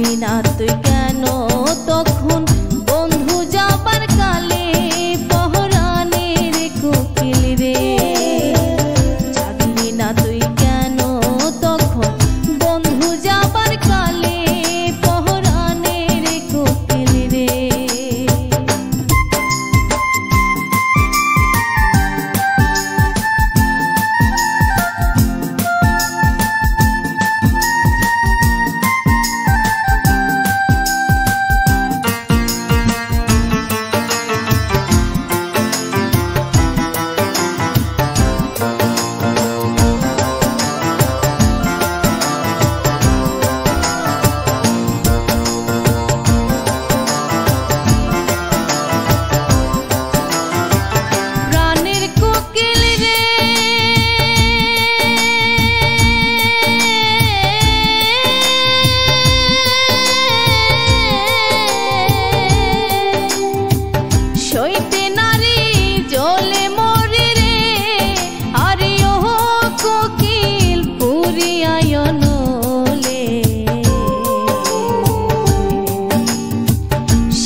জানলি না তুই কেন তখন বন্ধু যাবার কালে পহরানের কোকিল রে। জানলি না তুই কেন তখন বন্ধু যাবার কালে পহরানের কোকিল রে।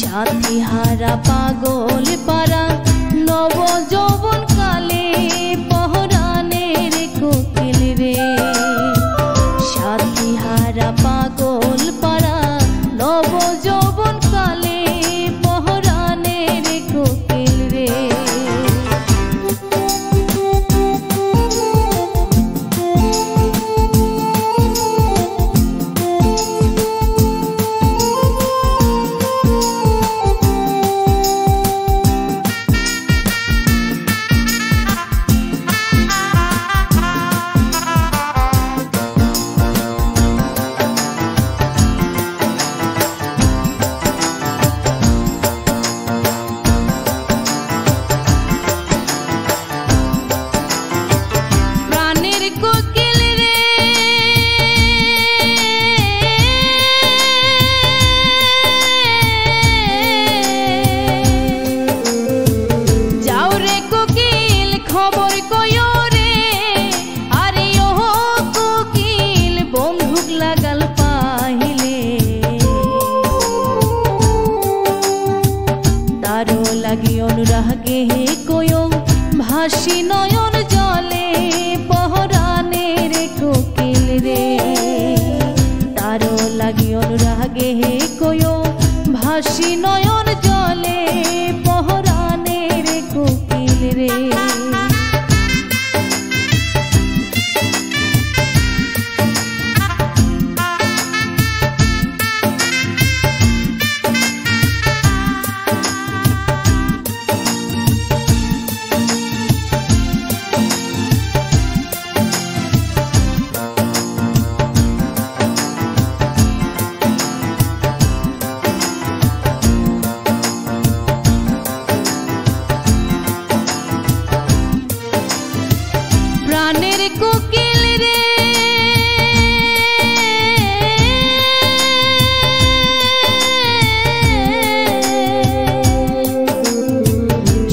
সাথীহারা পাগল পারা নব যৌবন কালে পহরানের কোকিল রে। সাথীহারা পাগল পারা নব যৌবন কালে পহরানের কোকিল রে। লাগি অনুরাগে কয়ো ভাসি নয়ন জলে পহরানের কোকিল রে। তারো লাগি অনুরাগে কয়ো ভাসি নয়ন জলে পহরানের কোকিল রে। প্রাণের কোকিল রে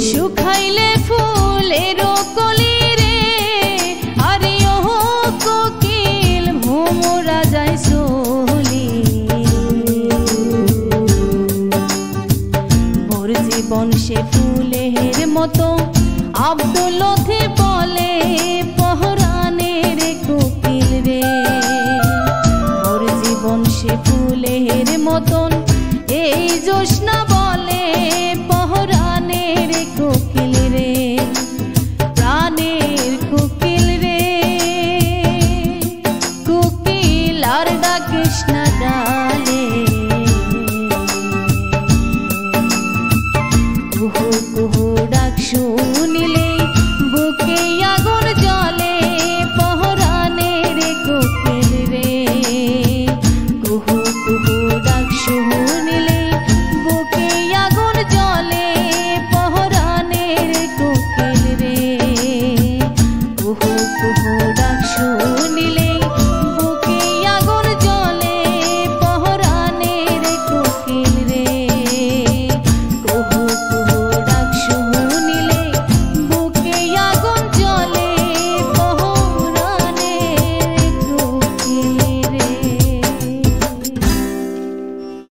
শুকাইলে ফুলের কলি রে। আরে ও কোকিল ভোমরা যায় চলি মোর জীবন সে ফুলের মতো আব্দুলথি বলে পহরানের কোকিল রে। মোর জীবন সে ফুলের মতন এই জোৎস্না বলে পহরানের কোকিল রে।